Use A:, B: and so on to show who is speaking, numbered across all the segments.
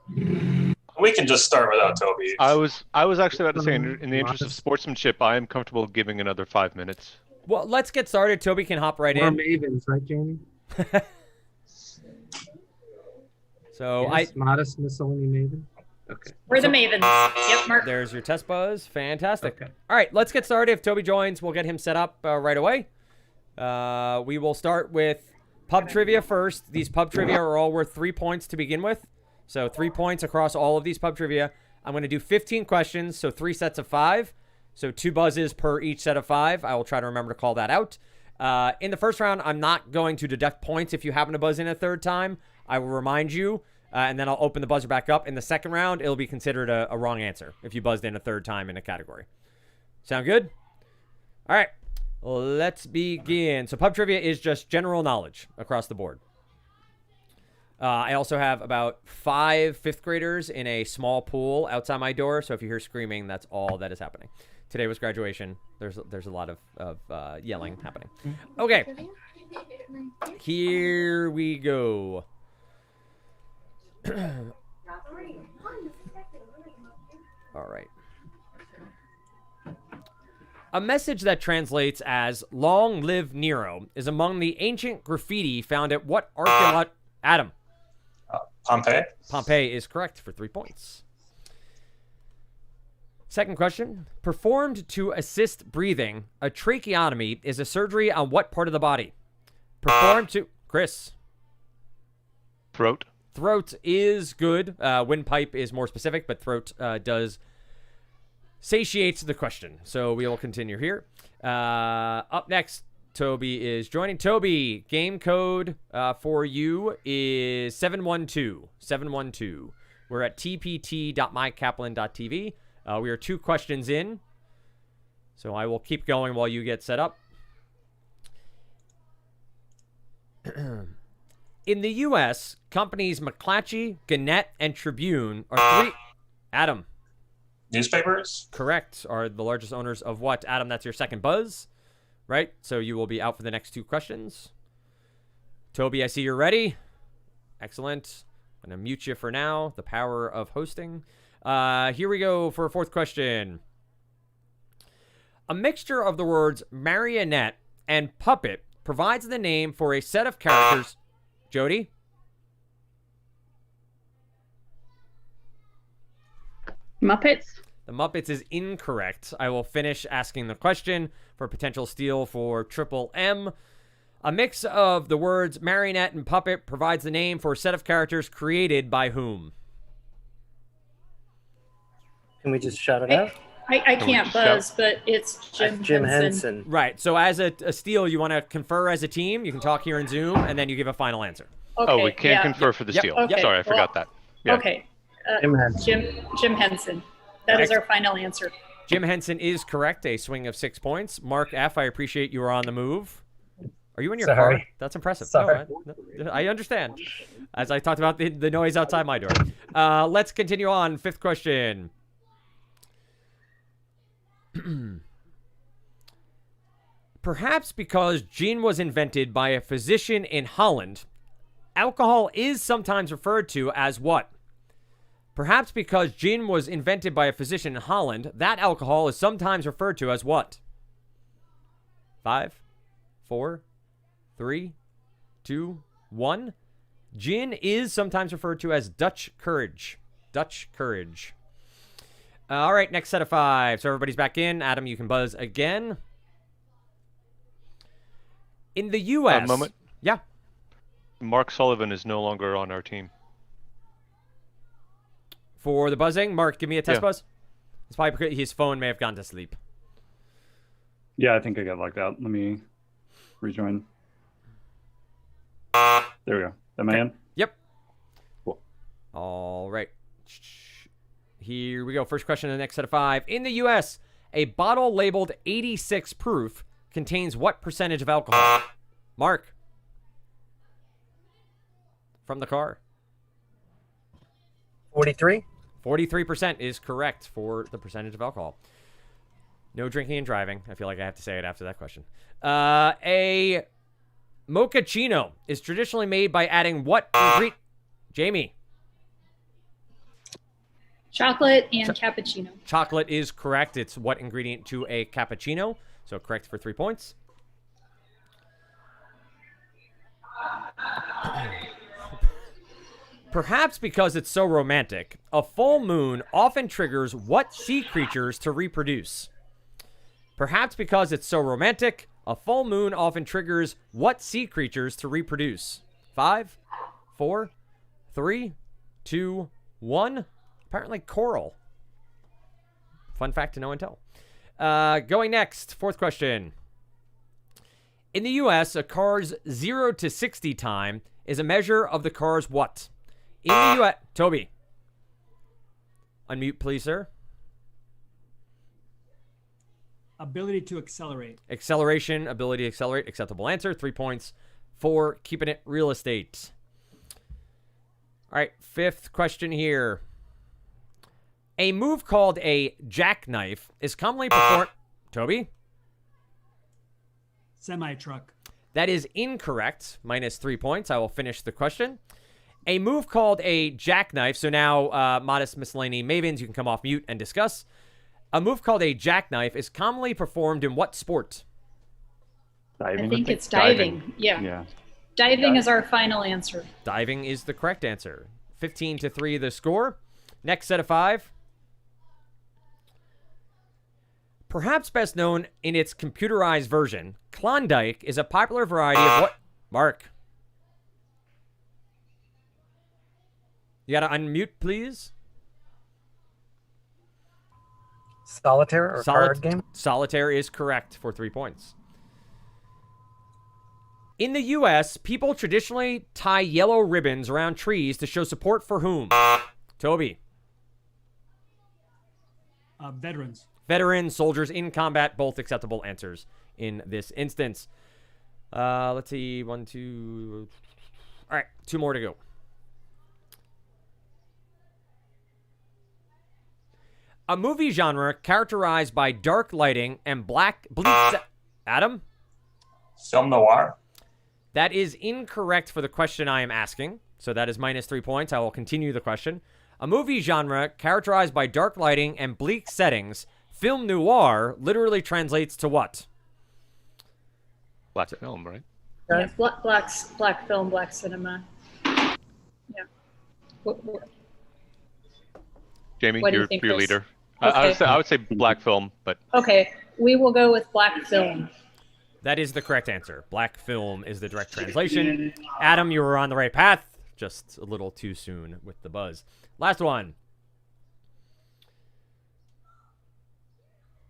A: We can just start without Toby.
B: I was actually about to say, in the interest of
C: Modest.
B: sportsmanship, I am comfortable giving another 5 minutes.
D: Well, let's get started. Toby can hop right
C: We're
D: in.
C: Mavens, right, Jamie?
D: So
C: Yes, modest Miscellany Maven. Okay.
E: We're the Mavens. Yep, Mark.
D: there's your test buzz. Fantastic.
C: Okay.
D: All right, let's get started. If Toby joins, we'll get him set up right away. We will start with pub trivia first. These pub trivia are all worth 3 points to begin with. So 3 points across all of these pub trivia. I'm going to do 15 questions, so 3 sets of 5. So 2 buzzes per each set of 5. I will try to remember to call that out. In the first round, I'm not going to deduct points if you happen to buzz in a third time. I will remind you, and then I'll open the buzzer back up. In the second round, it'll be considered a wrong answer if you buzzed in a third time in a category. Sound good? All right, let's begin. So pub trivia is just general knowledge across the board. I also have about 5 fifth graders in a small pool outside my door. So if you hear screaming, that's all that is happening. Today was graduation. There's a lot of yelling happening. Okay, here we go. All right. A message that translates as "Long live Nero" is among the ancient graffiti found at what archaeological... Adam.
A: Pompeii.
D: Pompeii is correct for 3 points. Second question. Performed to assist breathing, a tracheotomy is a surgery on what part of the body? Performed to... Chris.
B: Throat.
D: Throat is good. Windpipe is more specific, but throat does satiates the question. So we will continue here. Up next, Toby is joining. Toby, game code for you is 712. 712. We're at tpt.mykaplan.tv. We are 2 questions in. So I will keep going while you get set up. In the U.S., companies McClatchy, Gannett, and Tribune are 3... Adam.
A: Newspapers?
D: Correct. Are the largest owners of what? Adam, that's your second buzz, right? So you will be out for the next 2 questions. Toby, I see you're ready. Excellent. I'm going to mute you for now. The power of hosting. Here we go for a 4th question. A mixture of the words marionette and puppet provides the name for a set of characters... Jody?
E: Muppets.
D: The Muppets is incorrect. I will finish asking the question for potential steal for Triple M. A mix of the words marionette and puppet provides the name for a set of characters created by whom?
F: Can we just shout it out?
E: I can't buzz, but it's Jim
F: Henson.
D: Right. So as a steal, you want to confer as a team. You can talk here in Zoom, and then you give a final answer.
E: Okay,
B: Oh, we can't confer for the steal.
E: Okay,
B: Sorry, I forgot that. Yeah.
E: Okay.
C: Jim Henson.
E: Jim Henson. That is our final answer.
D: Jim Henson is correct. A swing of 6 points. Mark F., I appreciate you are on the move. Are you in your car? That's impressive.
F: Sorry.
D: No, I understand. As I talked about the noise outside my door. Let's continue on. 5th question. Perhaps because gin was invented by a physician in Holland, alcohol is sometimes referred to as what? Perhaps because gin was invented by a physician in Holland, that alcohol is sometimes referred to as what? 5, 4, 3, 2, 1. Gin is sometimes referred to as Dutch courage. Dutch courage. All right, next set of 5. So everybody's back in. Adam, you can buzz again. In the U.S.
B: A moment.
D: Yeah.
B: Mark Sullivan is no longer on our team.
D: For the buzzing, Mark, give me a test
B: Yeah.
D: buzz. It's probably because his phone may have gone to sleep.
G: Yeah, I think I got locked out. Let me rejoin. There we go. Am I in?
D: Yep.
G: Cool.
D: All right. Here we go. First question in the next set of 5. In the U.S., a bottle labeled 86 proof contains what percentage of alcohol? Mark. From the car.
F: 43?
D: 43% is correct for the percentage of alcohol. No drinking and driving. I feel like I have to say it after that question. A mochaccino is traditionally made by adding what ingredient? Jamie.
E: Chocolate and cappuccino.
D: Chocolate is correct. It's what ingredient to a cappuccino? So correct for 3 points. Perhaps because it's so romantic, a full moon often triggers what sea creatures to reproduce? Perhaps because it's so romantic, a full moon often triggers what sea creatures to reproduce? 5, 4, 3, 2, 1. Apparently coral. Fun fact to know and tell. Going next, fourth question. In the U.S., a car's 0 to 60 time is a measure of the car's what? In the U.S. Toby. Unmute, please, sir.
H: Ability to accelerate.
D: Acceleration, ability to accelerate. Acceptable answer. 3 points for keeping it real estate. All right, fifth question here. A move called a jackknife is commonly performed... Toby?
H: Semi-truck.
D: That is incorrect. Minus 3 points. I will finish the question. A move called a jackknife. So now, Modest Miscellany Mavens, you can come off mute and discuss. A move called a jackknife is commonly performed in what sport?
G: Diving.
E: I think it's diving. Yeah.
G: Yeah.
E: Diving is our final answer.
D: Diving is the correct answer. 15-3 the score. Next set of 5. Perhaps best known in its computerized version, Klondike is a popular variety of what? Mark. You gotta unmute, please.
F: Solitaire or card game?
D: Solitaire is correct for 3 points. In the U.S., people traditionally tie yellow ribbons around trees to show support for whom? Toby.
H: Veterans.
D: Veterans, soldiers in combat, both acceptable answers in this instance. Let's see. 1, 2. All right, 2 more to go. A movie genre characterized by dark lighting and bleak... Adam?
A: Film noir.
D: That is incorrect for the question I am asking. So that is minus 3 points. I will continue the question. A movie genre characterized by dark lighting and bleak settings, film noir literally translates to what?
B: Black film, right?
E: Yeah, black film, black cinema. Yeah.
B: Jamie,
E: What do you
B: you're
E: think,
B: your
E: Chris?
B: leader.
E: Okay.
B: I would say black film, but
E: Okay, we will go with black film.
D: That is the correct answer. Black film is the direct translation. Adam, you were on the right path. Just a little too soon with the buzz. Last one.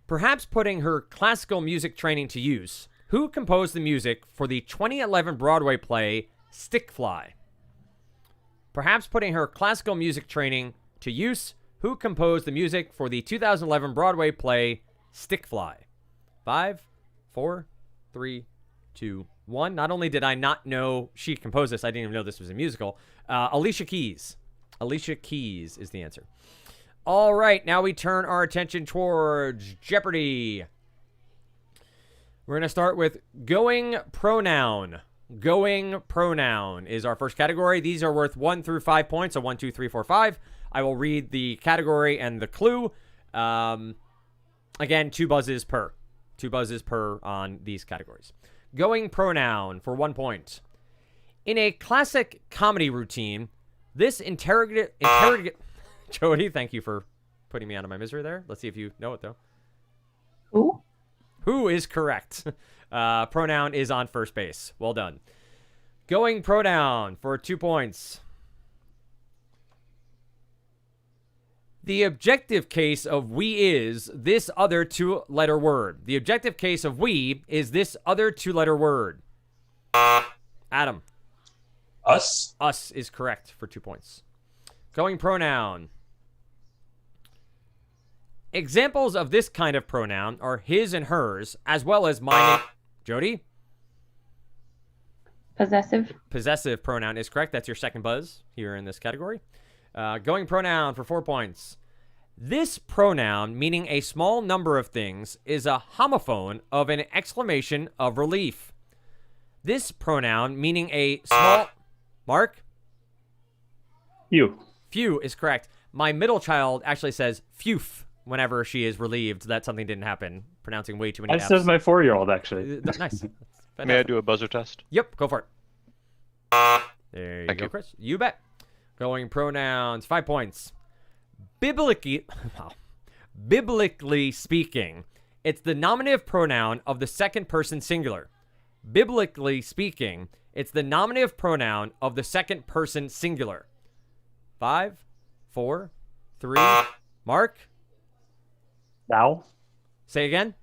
D: Perhaps putting her classical music training to use, who composed the music for the 2011 Broadway play Stickfly? Perhaps putting her classical music training to use, who composed the music for the 2011 Broadway play Stickfly? 5, 4, 3, 2, 1. Not only did I not know she composed this, I didn't even know this was a musical. Alicia Keys. Alicia Keys is the answer. All right, now we turn our attention towards Jeopardy. We're going to start with going pronoun. Going pronoun is our first category. These are worth 1 through 5 points, so 1, 2, 3, 4, 5. I will read the category and the clue. Again, 2 buzzes per. 2 buzzes per on these categories. Going pronoun for 1 point. In a classic comedy routine, this Jody, thank you for putting me out of my misery there. Let's see if you know it, though.
E: Who?
D: Who is correct? Pronoun is on first base. Well done. Going pronoun for 2 points. The objective case of we is this other 2-letter word. The objective case of we is this other 2-letter word. Adam.
A: Us.
D: Us is correct for 2 points. Going pronoun. Examples of this kind of pronoun are his and hers, as well as mine. Jody?
I: Possessive.
D: Possessive pronoun is correct. That's your second buzz here in this category. Going pronoun for 4 points. This pronoun, meaning a small number of things, is a homophone of an exclamation of relief. This pronoun, meaning a small... Mark?
G: You.
D: Few is correct. My middle child actually says "phew" whenever she is relieved that something didn't happen, pronouncing way too many
G: That
D: F's.
G: says my 4-year-old actually.
D: Nice.
B: May I
D: Fantastic.
B: do a buzzer test?
D: Yep, go for it. There you
B: Thank
D: go,
B: you.
D: Chris. You bet. Going pronouns, 5 points. Biblically, biblically speaking, it's the nominative pronoun of the second person singular. Biblically speaking, it's the nominative pronoun of the second person singular. 5, 4, 3. Mark,
G: Thou?
D: say again.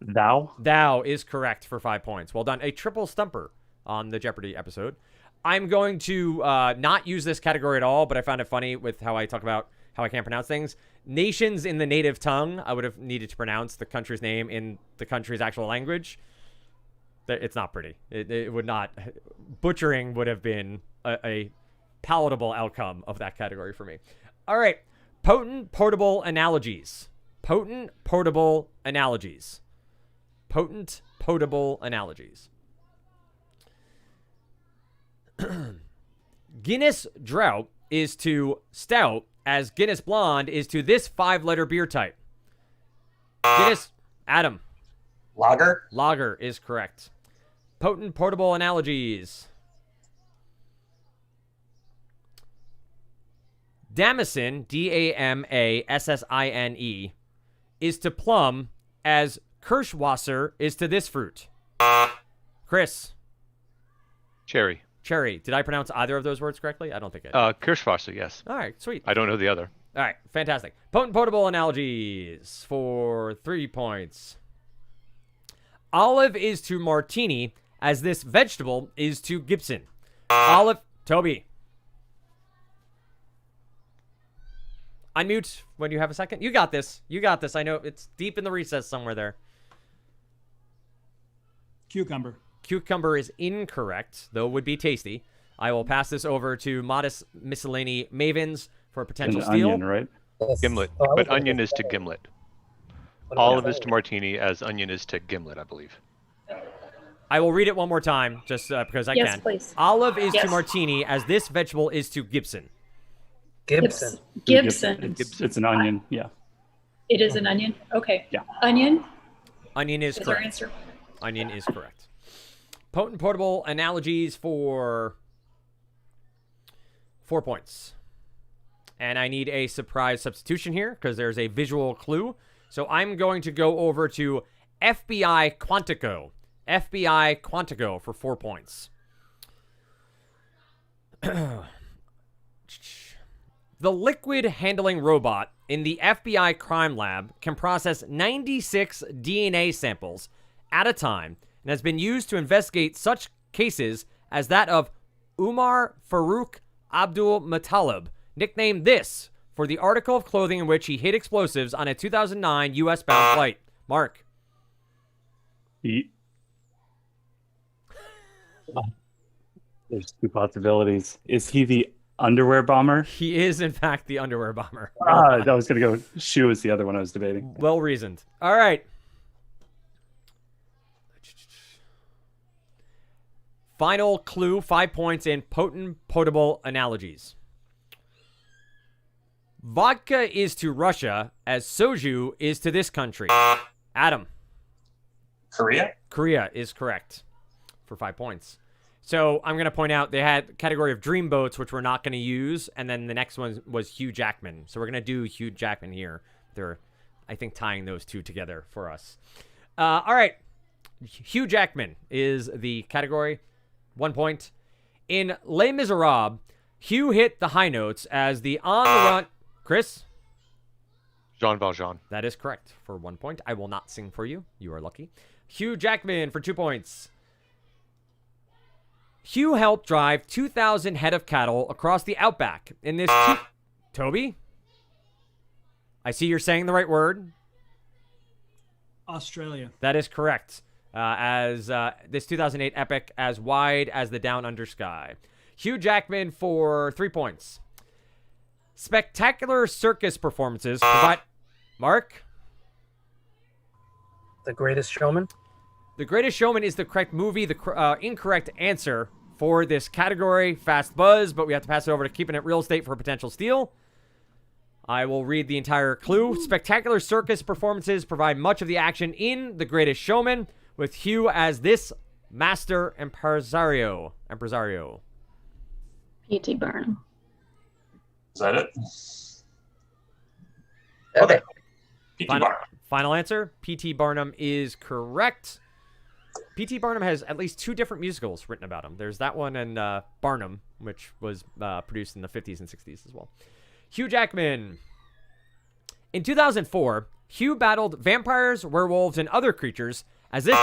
G: Thou?
D: Thou is correct for 5 points. Well done. A triple stumper on the Jeopardy episode. I'm going to not use this category at all, but I found it funny with how I talk about how I can't pronounce things. Nations in the native tongue, I would have needed to pronounce the country's name in the country's actual language. It's not pretty. It would not. Butchering would have been a palatable outcome of that category for me. All right. Potent portable analogies. Potent portable analogies. Potent potable analogies. Guinness Drought is to stout as Guinness Blonde is to this 5-letter beer type. Guinness, Adam.
A: Lager.
D: Lager is correct. Potent portable analogies. Damson, Damasine, is to plum as Kirschwasser is to this fruit. Chris.
B: Cherry.
D: Cherry. Did I pronounce either of those words correctly? I don't think I did.
B: Kirschwasser, yes.
D: All right, sweet.
B: I don't know the other.
D: All right, fantastic. Potent potable analogies for 3 points. Olive is to martini as this vegetable is to Gibson. Olive, Toby. Unmute when you have a second. You got this. You got this. I know it's deep in the recess somewhere there.
H: Cucumber.
D: Cucumber is incorrect, though would be tasty. I will pass this over to Modest Miscellany Mavens for a
G: An
D: potential steal.
G: onion, right?
F: Yes.
B: Gimlet.
F: Oh, I
B: But
F: was gonna
B: onion
F: go
B: is to
F: for-
B: gimlet.
F: what about
B: Olive is
F: that?
B: to martini as onion is to gimlet, I believe.
D: I will read it one more time, just because I
E: Yes,
D: can.
E: please.
D: Olive is to
E: Yes.
D: martini as this vegetable is to Gibson.
F: Gibson.
E: Gibson.
G: It's an onion. Yeah.
E: It is an onion. Okay.
G: Yeah.
E: Onion
D: Onion is
E: is our
D: correct.
E: answer.
D: Onion is correct. Potent portable analogies for 4 points. And I need a surprise substitution here because there's a visual clue. So I'm going to go over to FBI Quantico. FBI Quantico for 4 points. The liquid handling robot in the FBI crime lab can process 96 DNA samples at a time and has been used to investigate such cases as that of Umar Farouk Abdul Muttalib, nicknamed this for the article of clothing in which he hid explosives on a 2009 U.S. bound flight. Mark.
G: Eat. There's 2 possibilities. Is he the underwear bomber?
D: He is, in fact, the underwear bomber.
G: I was going to go shoe is the other one I was debating.
D: Well reasoned. All right. Final clue, 5 points in potent potable analogies. Vodka is to Russia as soju is to this country. Adam.
A: Korea.
D: Korea is correct for 5 points. So I'm going to point out they had category of dreamboats, which we're not going to use. And then the next one was Hugh Jackman. So we're going to do Hugh Jackman here. They're, I think, tying those two together for us. All right. Hugh Jackman is the category. 1 point. In Les Miserables, Hugh hit the high notes as the on-the-run... Chris?
B: Jean Valjean.
D: That is correct for 1 point. I will not sing for you. You are lucky. Hugh Jackman for 2 points. Hugh helped drive 2,000 head of cattle across the outback in this... Toby? I see you're saying the right word.
H: Australia.
D: That is correct. As this 2008 epic as wide as the down under sky. Hugh Jackman for 3 points. Spectacular circus performances provide... Mark?
F: The Greatest Showman.
D: The Greatest Showman is the correct movie. The incorrect answer for this category. Fast buzz, but we have to pass it over to Keeping It Real Estate for a potential steal. I will read the entire clue. Spectacular circus performances provide much of the action in The Greatest Showman, with Hugh as this master impresario.
E: P.T. Barnum.
A: Is that it?
I: Okay.
A: P.T.
D: Final,
A: Barnum.
D: final answer. P.T. Barnum is correct. P.T. Barnum has at least 2 different musicals written about him. There's that one and Barnum, which was produced in the 50s and 60s as well. Hugh Jackman. In 2004, Hugh battled vampires, werewolves, and other creatures as this...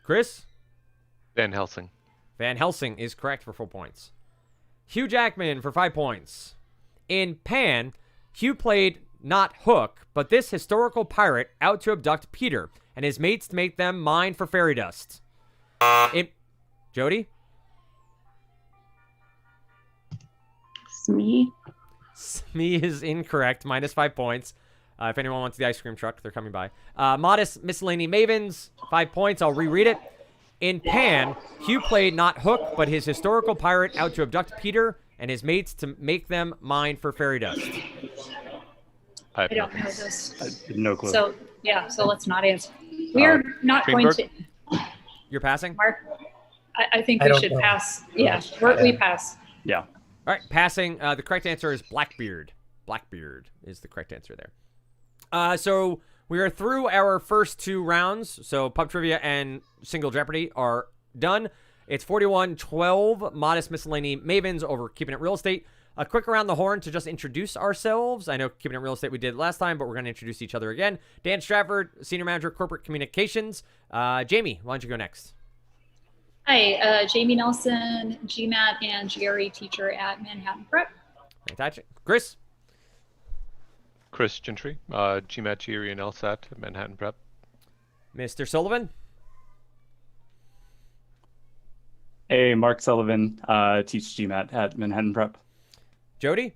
D: Chris?
B: Van Helsing.
D: Van Helsing is correct for 4 points. Hugh Jackman for 5 points. In Pan, Hugh played not Hook, but this historical pirate out to abduct Peter and his mates to make them mine for fairy dust. Jody?
E: Smee.
D: Smee is incorrect, minus 5 points. If anyone wants the ice cream truck, they're coming by. Modest Miscellany Mavens, 5 points. I'll reread it. In Pan, Hugh played not Hook, but his historical pirate out to abduct Peter and his mates to make them mine for fairy dust.
B: I
E: I don't know this.
G: I have no clue.
E: So let's not answer. We're not going to.
D: You're passing?
E: Mark, I think
F: I
E: we
F: don't
E: should
F: know.
E: pass. Yeah, we pass.
G: Yeah.
D: All right, passing. The correct answer is Blackbeard. Blackbeard is the correct answer there. So we are through our first 2 rounds. So Pub Trivia and Single Jeopardy are done. It's 41-12, Modest Miscellany Mavens over Keeping It Real Estate. A quick around the horn to just introduce ourselves. I know Keeping It Real Estate we did last time, but we're going to introduce each other again. Dan Stratford, Senior Manager, Corporate Communications. Jamie, why don't you go next?
E: Hi, Jamie Nelson, GMAT and GRE teacher at Manhattan Prep.
D: Fantastic. Chris?
B: Chris Gentry, GMAT, GRE, and LSAT at Manhattan Prep.
D: Mr. Sullivan?
G: Hey, Mark Sullivan, teach GMAT at Manhattan Prep.
D: Jody?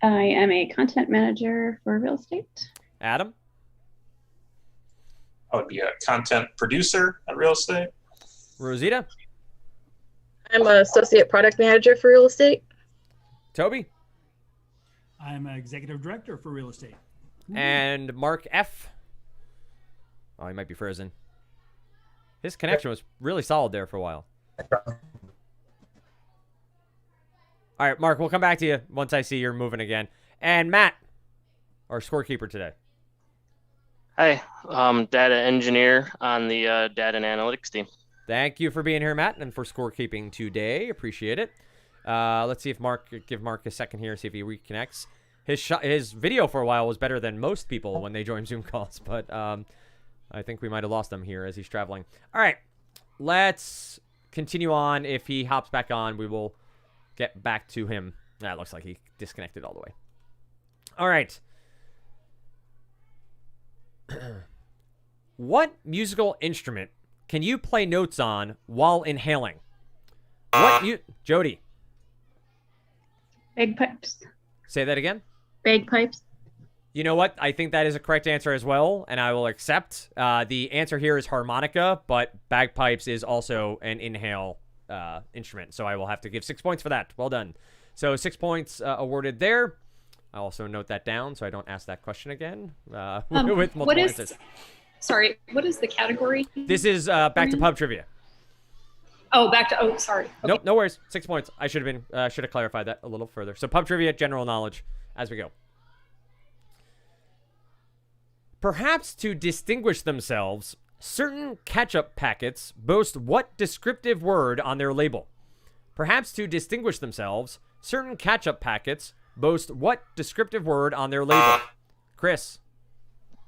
J: I am a content manager for real estate.
D: Adam?
A: I would be a content producer at real estate.
D: Rosita?
I: I'm an associate product manager for real estate.
D: Toby?
H: I'm an executive director for real estate.
D: And Mark F. Oh, he might be frozen. His connection was really solid there for a while. All right, Mark, we'll come back to you once I see you're moving again. And Matt, our scorekeeper today.
K: Hi, data engineer on the data and analytics team.
D: Thank you for being here, Matt, and for scorekeeping today. Appreciate it. Let's see if give Mark a second here, see if he reconnects. His video for a while was better than most people when they join Zoom calls, but I think we might have lost him here as he's traveling. All right, let's continue on. If he hops back on, we will get back to him. That looks like he disconnected all the way. All right. What musical instrument can you play notes on while inhaling? Jody?
J: Bagpipes.
D: Say that again?
J: Bagpipes.
D: You know what? I think that is a correct answer as well, and I will accept. The answer here is harmonica, but bagpipes is also an inhale instrument, so I will have to give 6 points for that. Well done. So 6 points awarded there. I'll also note that down so I don't ask that question again with multiple answers.
E: Sorry, what is the category?
D: This is back to pub trivia.
E: Oh, sorry. Okay.
D: Nope, no worries. 6 points. I should have clarified that a little further. So pub trivia, general knowledge as we go. Perhaps to distinguish themselves, certain ketchup packets boast what descriptive word on their label? Perhaps to distinguish themselves, certain ketchup packets boast what descriptive word on their label? Chris?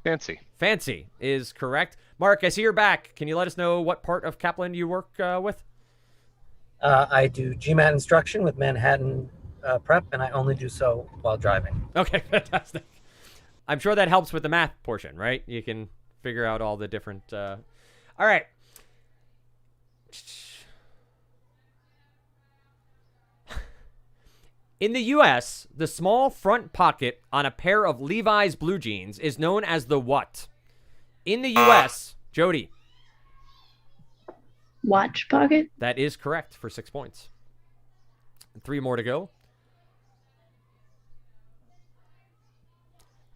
B: Fancy.
D: Fancy is correct. Mark, I see you're back. Can you let us know what part of Kaplan you work with?
F: I do GMAT instruction with Manhattan Prep, and I only do so while driving.
D: Okay, fantastic. I'm sure that helps with the math portion, right? You can figure out all the different... All right. In the U.S., the small front pocket on a pair of Levi's blue jeans is known as the what? In the U.S., Jody.
J: Watch pocket.
D: That is correct for 6 points. 3 more to go.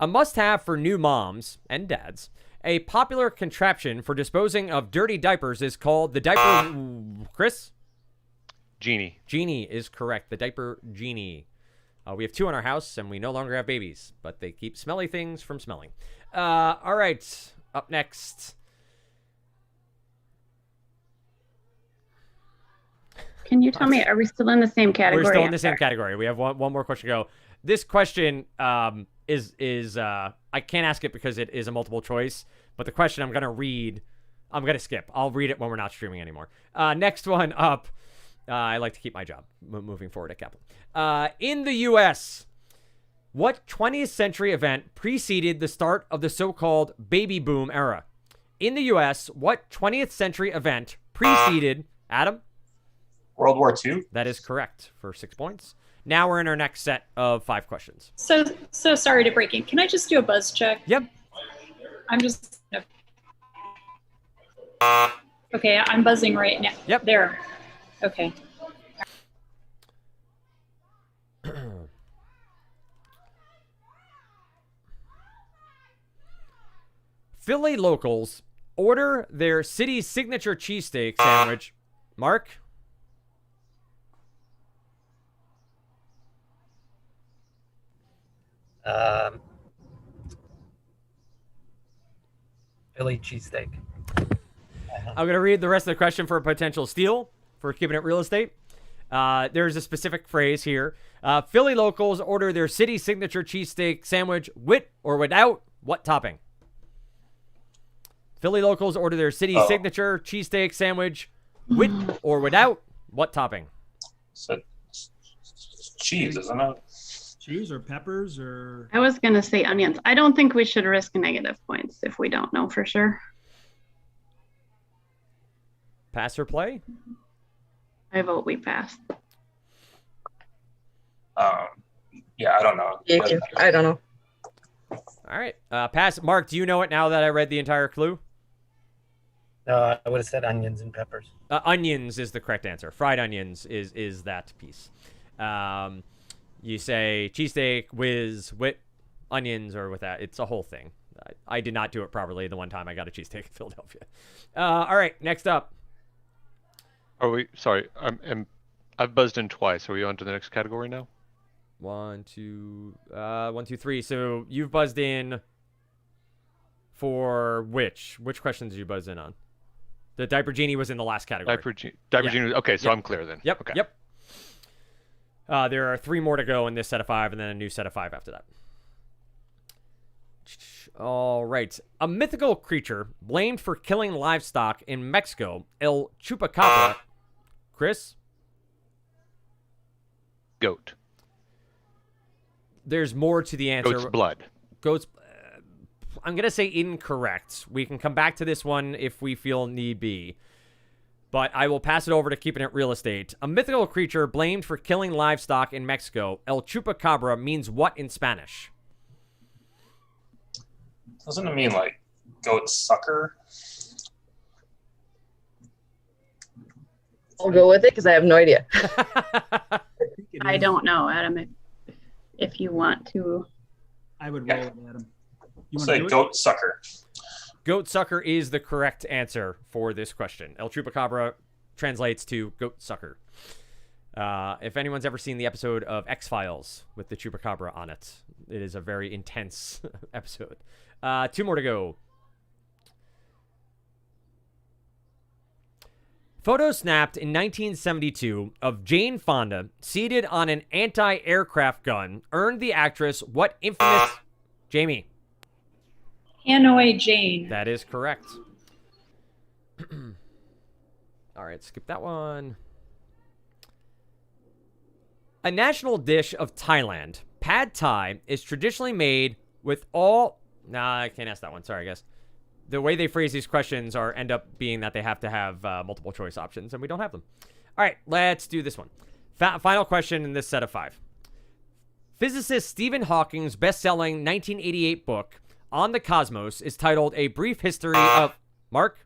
D: A must-have for new moms and dads. A popular contraption for disposing of dirty diapers is called the diaper... Chris?
B: Genie.
D: Genie is correct. The diaper genie. We have 2 in our house, and we no longer have babies, but they keep smelly things from smelling. All right. Up next.
J: Can you tell me, are we still in the same category?
D: We're still in the same category. We have one more question to go. This question is I can't ask it because it is a multiple choice, but the question I'm going to read, I'm going to skip. I'll read it when we're not streaming anymore. Next one up. I like to keep my job moving forward at Kaplan. In the U.S., what 20th century event preceded the start of the so-called baby boom era? In the U.S., what 20th century event preceded... Adam?
A: World War II.
D: That is correct for 6 points. Now we're in our next set of 5 questions.
E: So sorry to break in. Can I just do a buzz check?
D: Yep.
E: I'm just... Okay, I'm buzzing right now.
D: Yep.
E: There. Okay.
D: Philly locals order their city's signature cheesesteak sandwich. Mark?
F: Philly cheesesteak.
D: I'm going to read the rest of the question for a potential steal for Keeping It Real Estate. There's a specific phrase here. Philly locals order their city signature cheesesteak sandwich with or without what topping? Philly locals order their city signature cheesesteak sandwich with or without what topping?
A: So, cheese, isn't it?
H: Cheese or peppers or...
J: I was going to say onions. I don't think we should risk negative points if we don't know for sure.
D: Pass or play?
J: I vote we pass.
A: Yeah, I don't know.
I: I don't know.
D: All right. Pass. Mark, do you know it now that I read the entire clue?
F: I would have said onions and peppers.
D: Onions is the correct answer. Fried onions is that piece. You say cheesesteak with onions or with that. It's a whole thing. I did not do it properly the one time I got a cheesesteak in Philadelphia. All right, next up.
B: Are we? Sorry, I've buzzed in twice. Are we on to the next category now?
D: 1, 2, 1, 2, 3. So you've buzzed in for which? Which questions did you buzz in on? The diaper genie was in the last category.
B: Diaper genie. Okay, so I'm clear then.
D: Yep.
B: Okay.
D: Yep. There are 3 more to go in this set of 5, and then a new set of 5 after that. All right. A mythical creature blamed for killing livestock in Mexico, El Chupacabra. Chris?
B: Goat.
D: There's more to the answer.
B: Goat's blood.
D: Goat's... I'm going to say incorrect. We can come back to this one if we feel need be. But I will pass it over to Keeping It Real Estate. A mythical creature blamed for killing livestock in Mexico, El Chupacabra, means what in Spanish?
A: Doesn't it mean like goat sucker?
I: I'll go with it because I have no idea.
J: I don't know, Adam, if you want to.
H: I would roll with Adam. You
A: We'll
H: wanna
A: say
H: do it?
A: goat sucker.
D: Goat sucker is the correct answer for this question. El Chupacabra translates to goat sucker. If anyone's ever seen the episode of X-Files with the Chupacabra on it, it is a very intense episode. 2 more to go. Photo snapped in 1972 of Jane Fonda seated on an anti-aircraft gun earned the actress what infamous... Jamie.
E: Hanoi Jane.
D: That is correct. All right, skip that one. A national dish of Thailand, pad thai, is traditionally made with all... Nah, I can't ask that one. Sorry, guys. The way they phrase these questions end up being that they have to have multiple choice options, and we don't have them. All right, let's do this one. Final question in this set of 5. Physicist Stephen Hawking's best-selling 1988 book, On the Cosmos, is titled A Brief History of... Mark?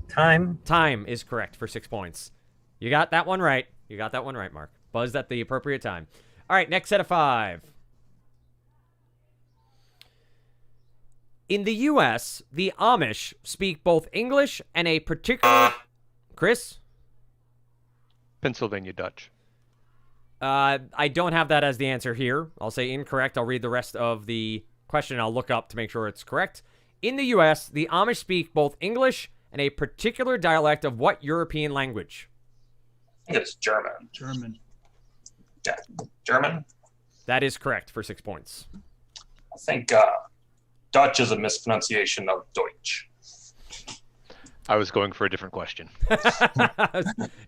F: Time.
D: Time is correct for 6 points. You got that one right. You got that one right, Mark. Buzzed at the appropriate time. All right, next set of 5. In the U.S., the Amish speak both English and a particular... Chris?
B: Pennsylvania Dutch.
D: I don't have that as the answer here. I'll say incorrect. I'll read the rest of the question. I'll look up to make sure it's correct. In the U.S., the Amish speak both English and a particular dialect of what European language?
A: I think it's German.
H: German.
A: Yeah, German.
D: That is correct for 6 points.
A: I think Dutch is a mispronunciation of Deutsch.
B: I was going for a different question.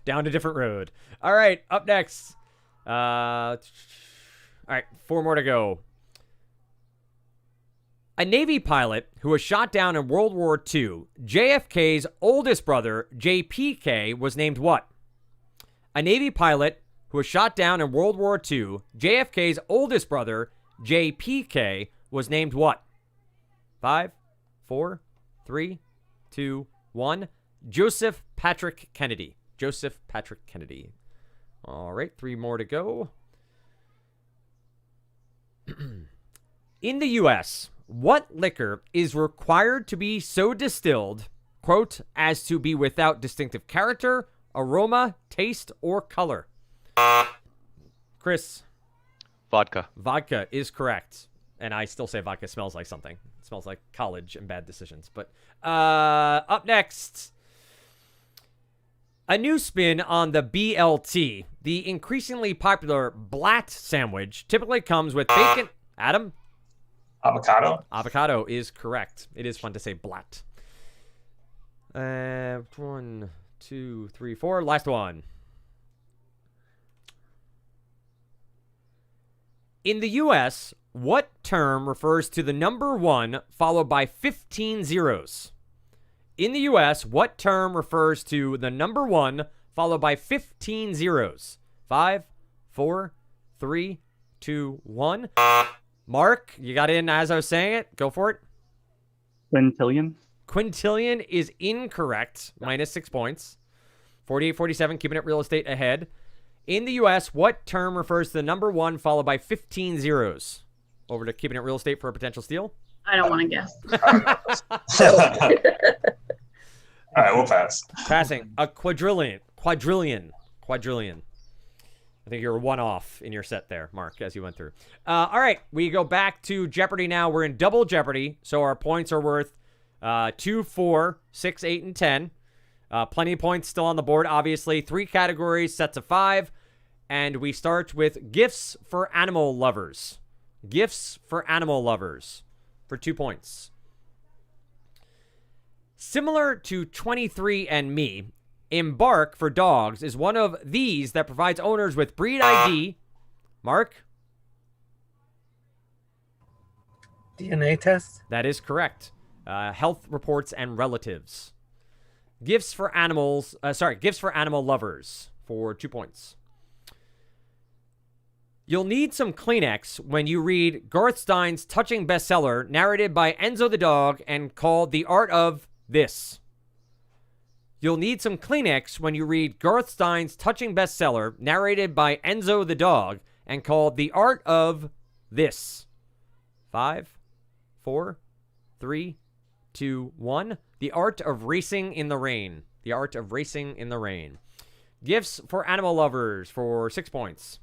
D: Down a different road. All right, up next. All right, 4 more to go. A Navy pilot who was shot down in World War II, JFK's oldest brother, JPK, was named what? A Navy pilot who was shot down in World War II, JFK's oldest brother, JPK, was named what? 5, 4, 3, 2, 1. Joseph Patrick Kennedy. Joseph Patrick Kennedy. All right, 3 more to go. In the U.S., what liquor is required to be so distilled, quote, as to be without distinctive character, aroma, taste, or color? Chris?
B: Vodka.
D: Vodka is correct. And I still say vodka smells like something. It smells like college and bad decisions. But up next, a new spin on the BLT. The increasingly popular Blatt sandwich typically comes with bacon. Adam?
A: Avocado.
D: Avocado is correct. It is fun to say Blatt. 1, 2, 3, 4. Last one. In the U.S., what term refers to the number 1 followed by 15 zeros? In the U.S., what term refers to the number 1 followed by 15 zeros? 5, 4, 3, 2, 1. Mark, you got in as I was saying it. Go for it.
G: Quintillion.
D: Quintillion is incorrect. Minus 6 points. 48-47, keeping it real estate ahead. In the U.S., what term refers to the number 1 followed by 15 zeros? Over to keeping it real estate for a potential steal.
J: I don't want to guess.
A: All right, we'll pass.
D: Passing. A quadrillion. I think you're 1 off in your set there, Mark, as you went through. All right, we go back to Jeopardy now. We're in double Jeopardy, so our points are worth 2, 4, 6, 8, and 10. Plenty of points still on the board, obviously. 3 categories, sets of 5. And we start with gifts for animal lovers. Gifts for animal lovers for 2 points. Similar to 23andMe, Embark for dogs is one of these that provides owners with breed ID. Mark?
F: DNA test?
D: That is correct. Health reports and relatives. Gifts for animals. Gifts for animal lovers for 2 points. You'll need some Kleenex when you read Garth Stein's touching bestseller narrated by Enzo the dog and called The Art of This. You'll need some Kleenex when you read Garth Stein's touching bestseller narrated by Enzo the dog and called The Art of This. 5, 4, 3, 2, 1. The Art of Racing in the Rain. The Art of Racing in the Rain. Gifts for animal lovers for 6 points.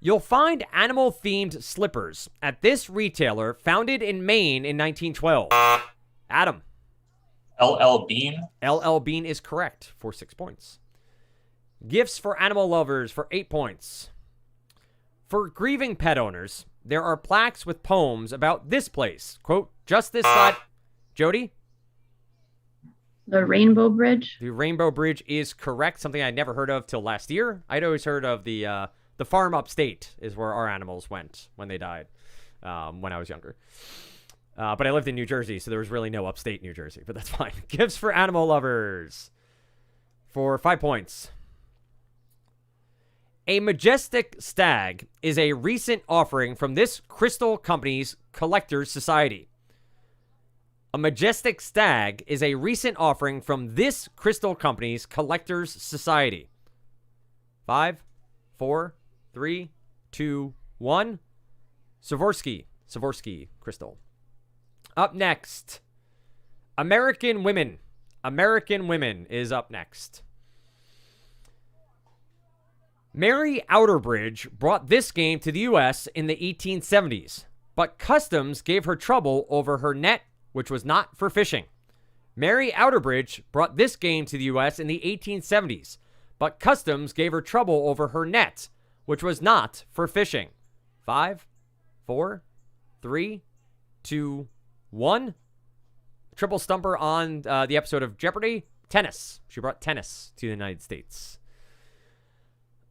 D: You'll find animal-themed slippers at this retailer founded in Maine in 1912. Adam.
A: LL Bean.
D: LL Bean is correct for 6 points. Gifts for animal lovers for 8 points. For grieving pet owners, there are plaques with poems about this place. Quote, just this side. Jody?
J: The Rainbow Bridge.
D: The Rainbow Bridge is correct. Something I'd never heard of till last year. I'd always heard of the farm upstate is where our animals went when they died when I was younger. But I lived in New Jersey, so there was really no upstate New Jersey, but that's fine. Gifts for animal lovers for 5 points. A majestic stag is a recent offering from this crystal company's Collectors Society. A majestic stag is a recent offering from this crystal company's Collectors Society. 5, 4, 3, 2, 1. Savorsky, Crystal. Up next, American women. American women is up next. Mary Outerbridge brought this game to the U.S. in the 1870s, but customs gave her trouble over her net, which was not for fishing. Mary Outerbridge brought this game to the U.S. in the 1870s, but customs gave her trouble over her net, which was not for fishing. 5, 4, 3, 2, 1. Triple stumper on the episode of Jeopardy. Tennis. She brought tennis to the United States.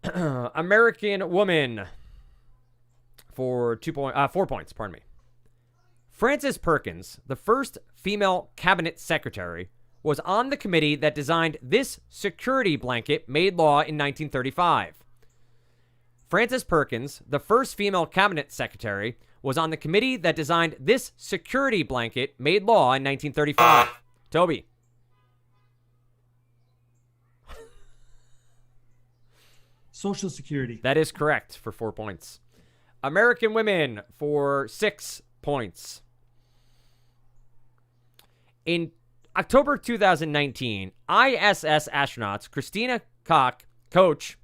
D: American woman for 4 points, pardon me. Frances Perkins, the first female cabinet secretary, was on the committee that designed this security blanket made law in 1935. Frances Perkins, the first female cabinet secretary, was on the committee that designed this security blanket made law in 1935. Toby.
H: Social Security.
D: That is correct for 4 points. American women for 6 points. In October 2019, ISS astronauts Christina Koch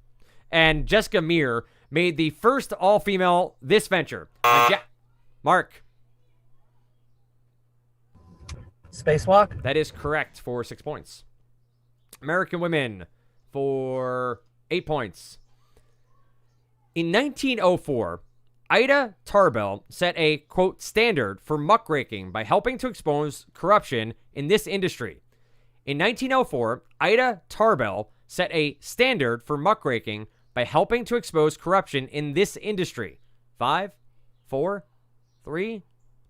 D: and Jessica Meir made the first all-female this venture. Mark.
F: Spacewalk.
D: That is correct for 6 points. American women for 8 points. In 1904, Ida Tarbell set a, quote, standard for muckraking by helping to expose corruption in this industry. In 1904, Ida Tarbell set a standard for muckraking by helping to expose corruption in this industry. 5, 4, 3,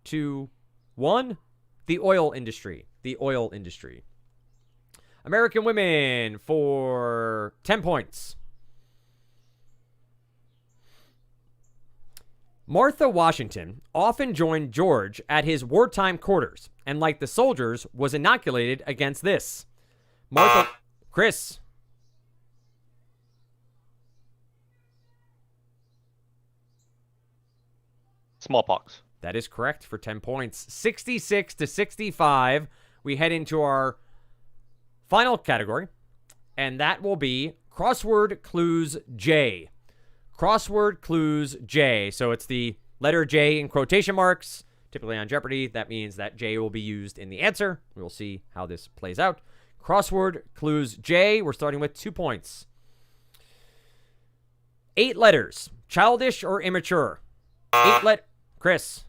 D: 2, 1. The oil industry. The oil industry. American women for 10 points. Martha Washington often joined George at his wartime quarters, and like the soldiers, was inoculated against this. Martha... Chris.
B: Smallpox.
D: That is correct for 10 points. 66 to 65. We head into our final category, and that will be Crossword Clues J. Crossword Clues J. So it's the letter J in quotation marks. Typically on Jeopardy, that means that J will be used in the answer. We will see how this plays out. Crossword Clues J. We're starting with 2 points. 8 letters. Childish or immature? 8 Chris.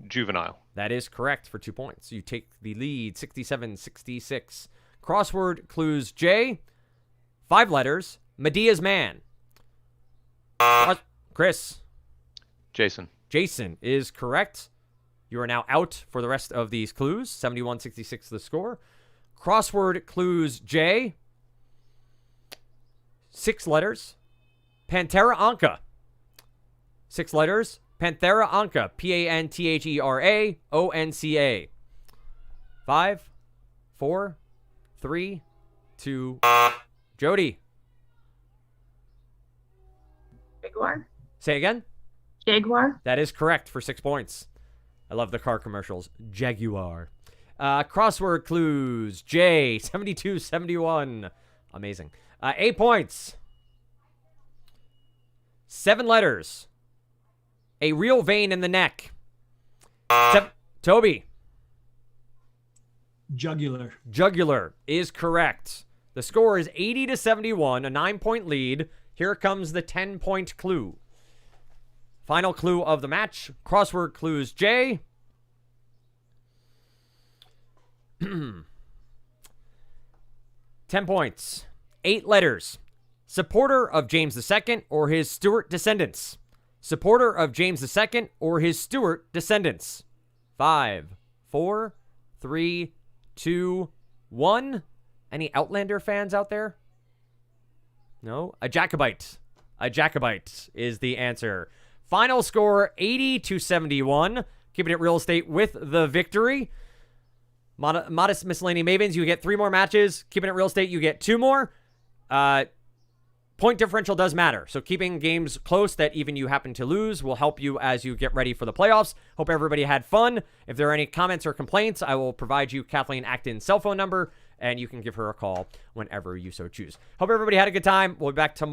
B: Juvenile.
D: That is correct for 2 points. You take the lead, 67-66. Crossword Clues J. 5 letters. Medea's man. Chris.
B: Jason.
D: Jason is correct. You are now out for the rest of these clues. 71-66 the score. Crossword Clues J. 6 letters. Panthera Anka. 6 letters. Panthera Anka. Panthera Onca. 5, 4, 3, 2. Jody.
J: Jaguar.
D: Say again?
J: Jaguar.
D: That is correct for 6 points. I love the car commercials. Jaguar. Crossword Clues J. 72-71. Amazing. 8 points. 7 letters. A real vein in the neck. Toby.
H: Jugular.
D: Jugular is correct. The score is 80-71, a 9-point lead. Here comes the 10-point clue. Final clue of the match. Crossword Clues J. 10 points. 8 letters. Supporter of James II or his Stuart descendants. Supporter of James II or his Stuart descendants. 5, 4, 3, 2, 1. Any Outlander fans out there? No? A Jacobite. A Jacobite is the answer. Final score, 80-71. Keeping it real estate with the victory. Modest Miscellany Mavens, you get 3 more matches. Keeping it real estate, you get 2 more. point differential does matter. So keeping games close that even you happen to lose will help you as you get ready for the playoffs. Hope everybody had fun. If there are any comments or complaints, I will provide you Kathleen Acton's cell phone number, and you can give her a call whenever you so choose. Hope everybody had a good time. We'll be back tomorrow.